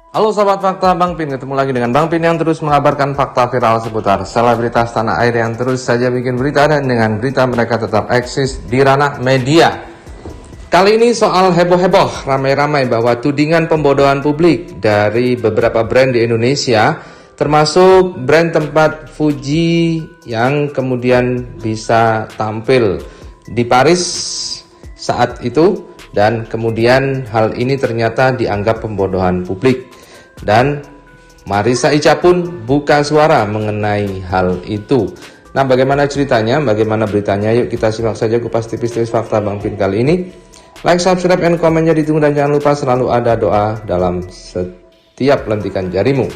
Halo Sobat Fakta, Bang Pin ketemu lagi dengan Bang Pin yang terus mengabarkan fakta viral seputar selebritas tanah air yang terus saja bikin berita, dan dengan berita mereka tetap eksis di ranah media. Kali ini soal heboh-heboh, ramai-ramai bahwa tudingan pembodohan publik dari beberapa brand di Indonesia, termasuk brand tempat Fuji yang kemudian bisa tampil di Paris saat itu, dan kemudian hal ini ternyata dianggap pembodohan publik. Dan Marissa Icha pun buka suara mengenai hal itu. Nah, bagaimana ceritanya, bagaimana beritanya? Yuk kita simak saja kupas tipis-tipis fakta Bang Pin kali ini. Like, subscribe, and komennya ditunggu, dan jangan lupa selalu ada doa dalam setiap lentikan jarimu.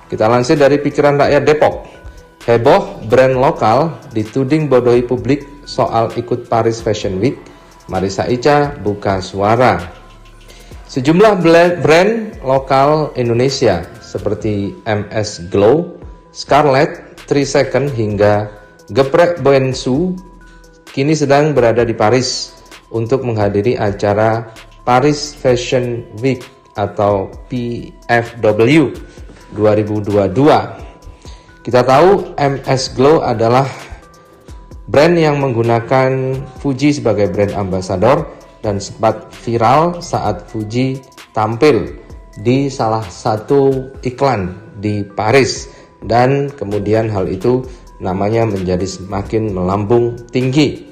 Kita lansir dari Pikiran Rakyat Depok. Heboh, brand lokal dituding bodohi publik soal ikut Paris Fashion Week. Marissa Icha buka suara. Sejumlah brand lokal Indonesia seperti MS Glow, Scarlett, 3 Second hingga Geprek Bensu kini sedang berada di Paris untuk menghadiri acara Paris Fashion Week atau PFW 2022. Kita tahu MS Glow adalah brand yang menggunakan Fuji sebagai brand ambassador dan sempat viral saat Fuji tampil di salah satu iklan di Paris, dan kemudian hal itu namanya menjadi semakin melambung tinggi.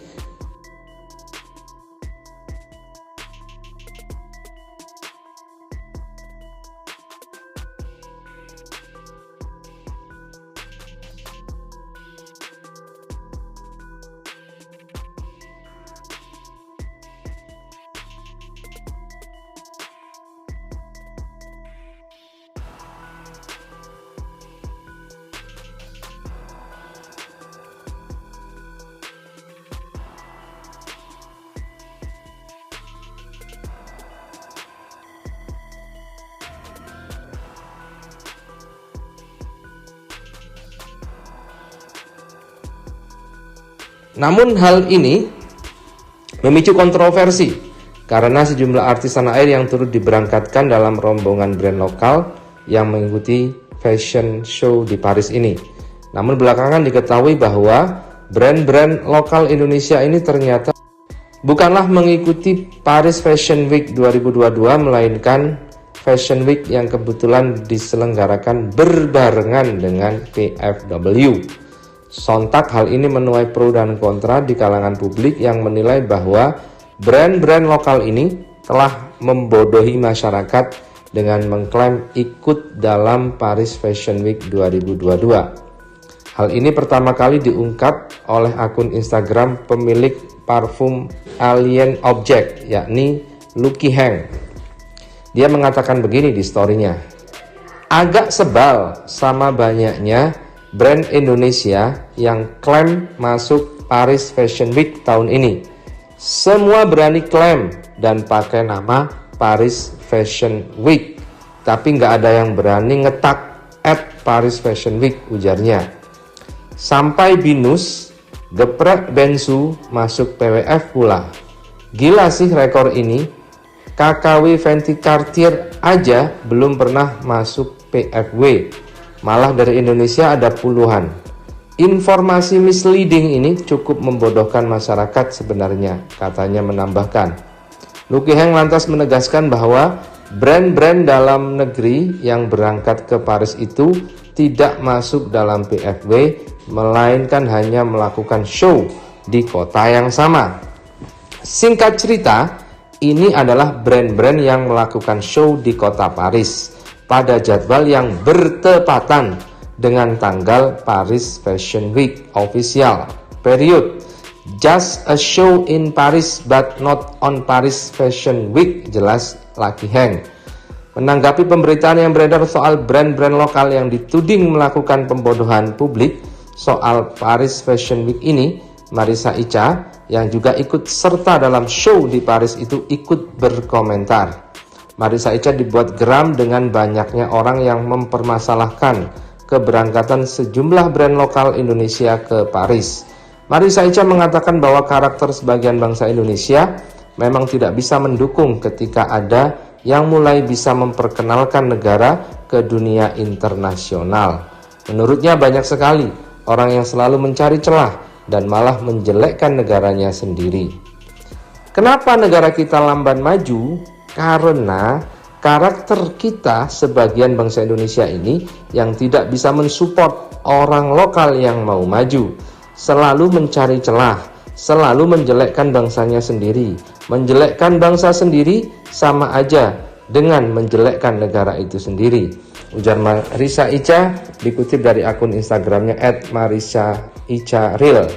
Namun hal ini memicu kontroversi karena sejumlah artis tanah air yang turut diberangkatkan dalam rombongan brand lokal yang mengikuti fashion show di Paris ini. Namun belakangan diketahui bahwa brand-brand lokal Indonesia ini ternyata bukanlah mengikuti Paris Fashion Week 2022, melainkan Fashion Week yang kebetulan diselenggarakan berbarengan dengan PFW. Sontak hal ini menuai pro dan kontra di kalangan publik yang menilai bahwa brand-brand lokal ini telah membodohi masyarakat dengan mengklaim ikut dalam Paris Fashion Week 2022. Hal ini pertama kali diungkap oleh akun Instagram pemilik parfum Alien Object, yakni Lucky Heng. Dia mengatakan begini di story-nya. Agak sebal sama banyaknya brand Indonesia yang klaim masuk Paris Fashion Week tahun ini. Semua berani klaim dan pakai nama Paris Fashion Week, tapi nggak ada yang berani ngetak @Paris Fashion Week, ujarnya. Sampai Binus, Geprek Bensu masuk PWF pula. Gila sih rekor ini. KKW Fenty Cartier aja belum pernah masuk PFW. Malah dari Indonesia ada puluhan. Informasi misleading ini cukup membodohkan masyarakat sebenarnya, katanya menambahkan. Lucky Heng lantas menegaskan bahwa brand-brand dalam negeri yang berangkat ke Paris itu tidak masuk dalam PFW, melainkan hanya melakukan show di kota yang sama. Singkat cerita, ini adalah brand-brand yang melakukan show di kota Paris pada jadwal yang bertepatan dengan tanggal Paris Fashion Week official. Period. Just a show in Paris but not on Paris Fashion Week, jelas Lucky Heng. Menanggapi pemberitaan yang beredar soal brand-brand lokal yang dituding melakukan pembodohan publik soal Paris Fashion Week ini, Marissa Icha yang juga ikut serta dalam show di Paris itu ikut berkomentar. Marissa Ica dibuat geram dengan banyaknya orang yang mempermasalahkan keberangkatan sejumlah brand lokal Indonesia ke Paris. Marissa Ica mengatakan bahwa karakter sebagian bangsa Indonesia memang tidak bisa mendukung ketika ada yang mulai bisa memperkenalkan negara ke dunia internasional. Menurutnya banyak sekali orang yang selalu mencari celah dan malah menjelekkan negaranya sendiri. Kenapa negara kita lamban maju? Karena karakter kita sebagian bangsa Indonesia ini yang tidak bisa mensupport orang lokal yang mau maju, selalu mencari celah, selalu menjelekkan bangsanya sendiri. Menjelekkan bangsa sendiri sama aja dengan menjelekkan negara itu sendiri, ujar Marissa Ica dikutip dari akun Instagramnya @marissaicareal.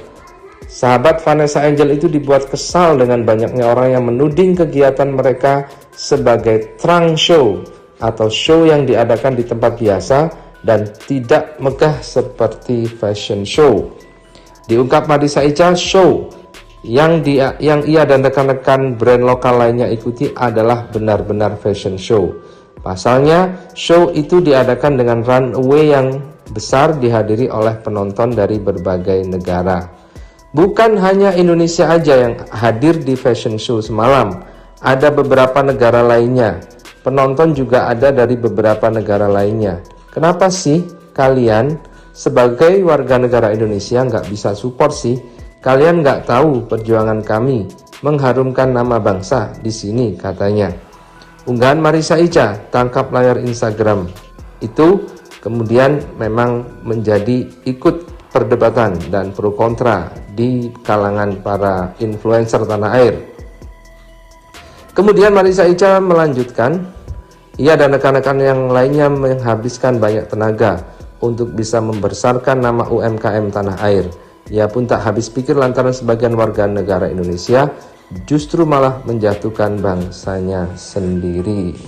Sahabat Vanessa Angel itu dibuat kesal dengan banyaknya orang yang menuding kegiatan mereka sebagai trunk show atau show yang diadakan di tempat biasa dan tidak megah seperti fashion show. Diungkap Marissa Ica, show yang ia dan rekan-rekan brand lokal lainnya ikuti adalah benar-benar fashion show. Pasalnya, show itu diadakan dengan runway yang besar dihadiri oleh penonton dari berbagai negara. Bukan hanya Indonesia aja yang hadir di fashion show semalam, ada beberapa negara lainnya. Penonton juga ada dari beberapa negara lainnya. Kenapa sih kalian sebagai warga negara Indonesia nggak bisa support sih? Kalian nggak tahu perjuangan kami mengharumkan nama bangsa di sini, katanya. Unggahan Marissa Ica tangkap layar Instagram itu kemudian memang menjadi ikut perdebatan dan pro kontra di kalangan para influencer tanah air. Kemudian Marissa Ica melanjutkan, ia dan rekan-rekan yang lainnya menghabiskan banyak tenaga untuk bisa membesarkan nama UMKM tanah air. Ia pun tak habis pikir lantaran sebagian warga negara Indonesia justru malah menjatuhkan bangsanya sendiri.